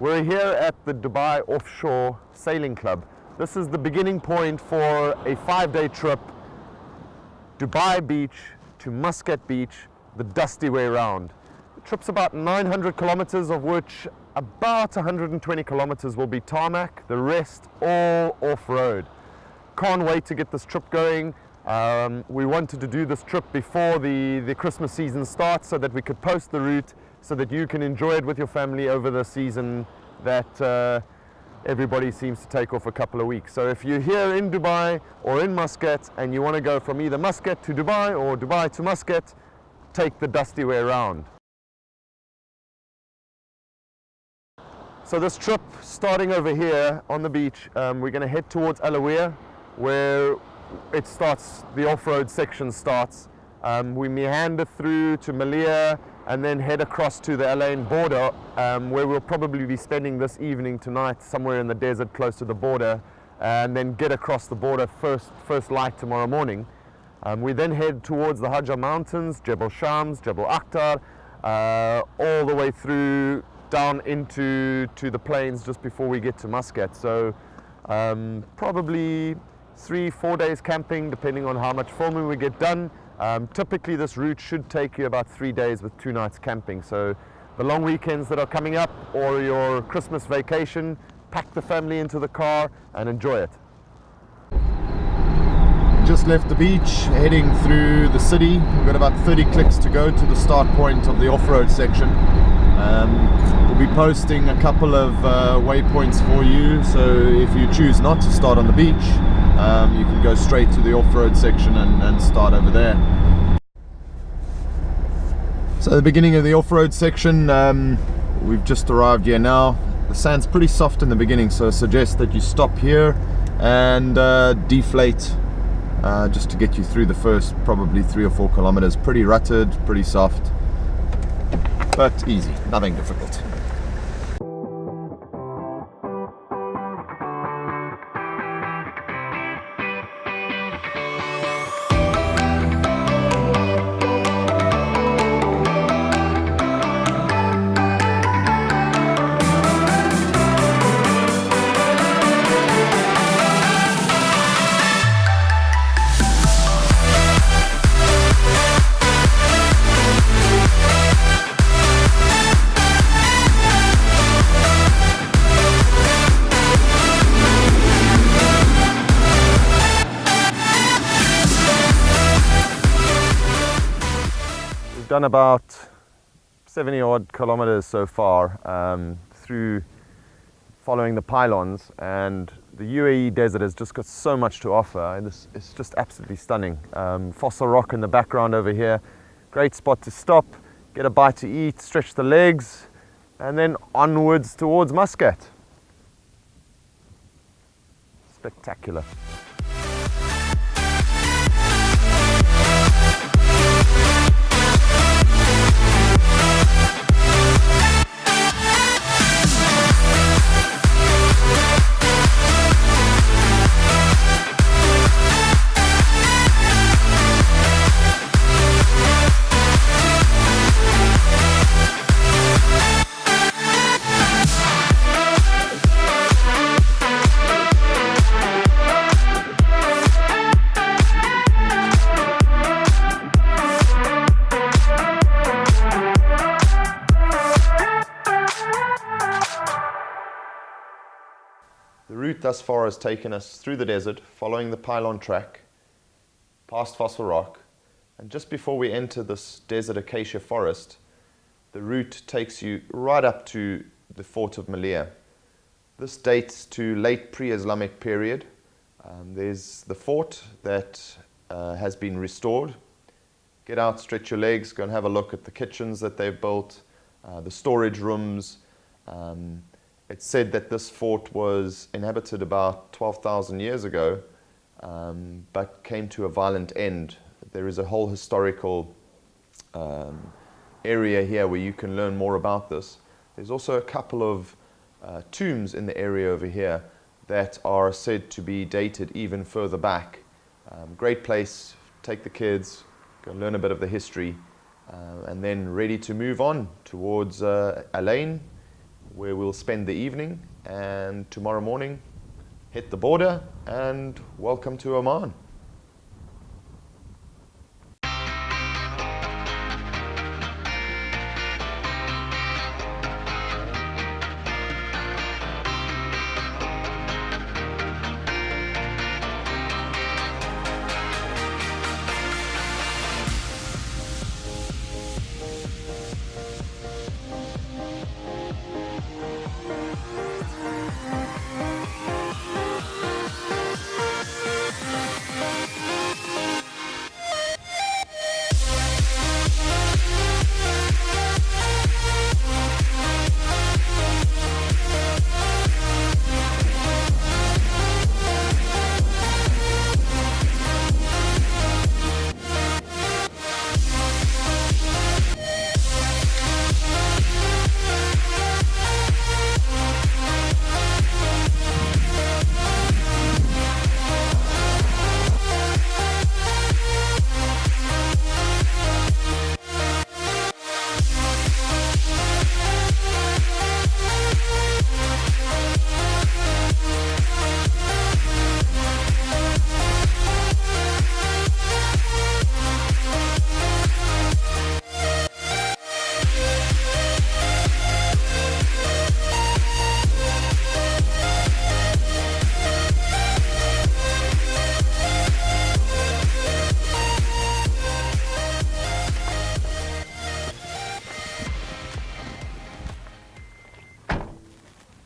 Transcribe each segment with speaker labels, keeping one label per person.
Speaker 1: We're here at the Dubai Offshore Sailing Club. This is the beginning point for a 5-day trip, Dubai Beach to Muscat Beach, the dusty way round. The trip's about 900 kilometers, of which about 120 kilometers will be tarmac, the rest all off-road. Can't wait to get this trip going. We wanted to do this trip before the Christmas season starts so that we could post the route so that you can enjoy it with your family over the season that everybody seems to take off a couple of weeks. So if you're here in Dubai or in Muscat and you want to go from either Muscat to Dubai or Dubai to Muscat, take the dusty way around. So this trip, starting over here on the beach, we're going to head towards Alawiyah, where it starts, the off-road section starts. We meander through to Malia and then head across to the Al Ain border, where we'll probably be spending this evening tonight somewhere in the desert close to the border, and then get across the border first light tomorrow morning. We then head towards the Hajj Mountains, Jebel Shams, Jebel Akhtar, all the way through down into the plains just before we get to Muscat. So probably 3-4 days camping, depending on how much filming we get done. Typically this route should take you about 3 days with 2 nights camping. So the long weekends that are coming up or your Christmas vacation, pack the family into the car and enjoy it. Just left the beach, heading through the city. We've got about 30 clicks to go to the start point of the off-road section. We'll be posting a couple of waypoints for you, so if you choose not to start on the beach, you can go straight to the off-road section and start over there. So the beginning of the off-road section, we've just arrived here now. The sand's pretty soft in the beginning, so I suggest that you stop here and deflate just to get you through the first probably 3 or 4 kilometers. Pretty rutted, pretty soft, but easy, nothing difficult. Done about 70 odd kilometers so far through following the pylons, and the UAE desert has just got so much to offer, and it's just absolutely stunning. Fossil rock in the background over here, great spot to stop, get a bite to eat, stretch the legs, and then onwards towards Muscat. Spectacular. The route thus far has taken us through the desert, following the pylon track, past fossil rock, and just before we enter this desert acacia forest, the route takes you right up to the fort of Malia. This dates to late pre-Islamic period. There's the fort that has been restored. Get out, stretch your legs, go and have a look at the kitchens that they've built, the storage rooms. It's said that this fort was inhabited about 12,000 years ago, but came to a violent end. There is a whole historical area here where you can learn more about this. There's also a couple of tombs in the area over here that are said to be dated even further back. Great place, take the kids, go learn a bit of the history, and then ready to move on towards Al Ain, where we'll spend the evening, and tomorrow morning hit the border and welcome to Oman.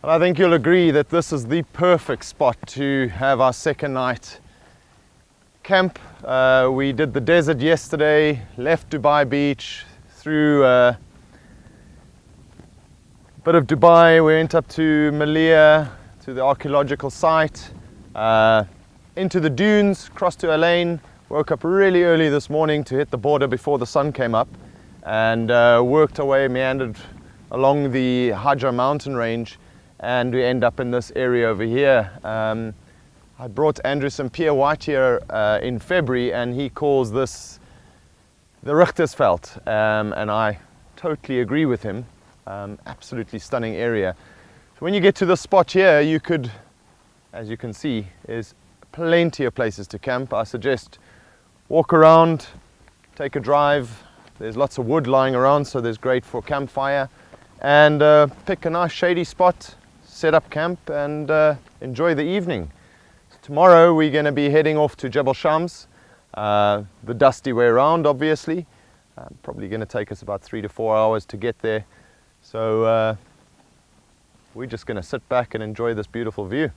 Speaker 1: And I think you'll agree that this is the perfect spot to have our second night camp. We did the desert yesterday, left Dubai Beach, through a bit of Dubai, we went up to Malia, to the archaeological site, into the dunes, crossed to Alain, woke up really early this morning to hit the border before the sun came up, and worked our way, meandered along the Hajar mountain range, and we end up in this area over here. I brought Andrew some Pier White here in February, and he calls this the Richtersveld, and I totally agree with him. Absolutely stunning area. So when you get to this spot here, you could, as you can see, there's plenty of places to camp. I suggest walk around, take a drive. There's lots of wood lying around, so there's great for campfire, and pick a nice shady spot, set up camp, and enjoy the evening. So tomorrow we're going to be heading off to Jebel Shams, the dusty way around, obviously. Probably going to take us about 3 to 4 hours to get there. So we're just going to sit back and enjoy this beautiful view.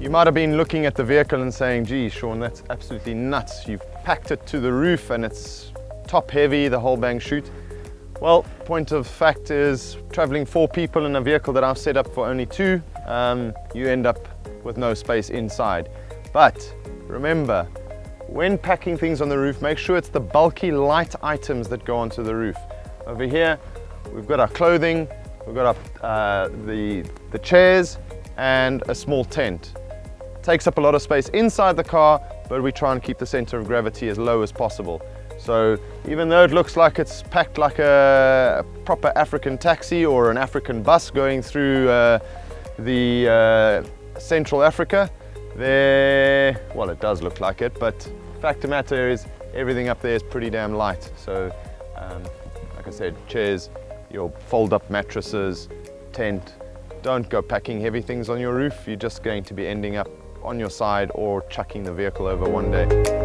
Speaker 1: You might have been looking at the vehicle and saying, geez, Sean, that's absolutely nuts. You've packed it to the roof and it's top heavy, the whole bang shoot. Well, point of fact is, traveling 4 people in a vehicle that I've set up for only 2, you end up with no space inside. But remember, when packing things on the roof, make sure it's the bulky, light items that go onto the roof. Over here, we've got our clothing, we've got the chairs, and a small tent. Takes up a lot of space inside the car, but we try and keep the center of gravity as low as possible. So even though it looks like it's packed like a proper African taxi or an African bus going through Central Africa, well, it does look like it, but fact of the matter is everything up there is pretty damn light. So like I said, chairs, your fold-up mattresses, tent. Don't go packing heavy things on your roof. You're just going to be ending up on your side or chucking the vehicle over one day.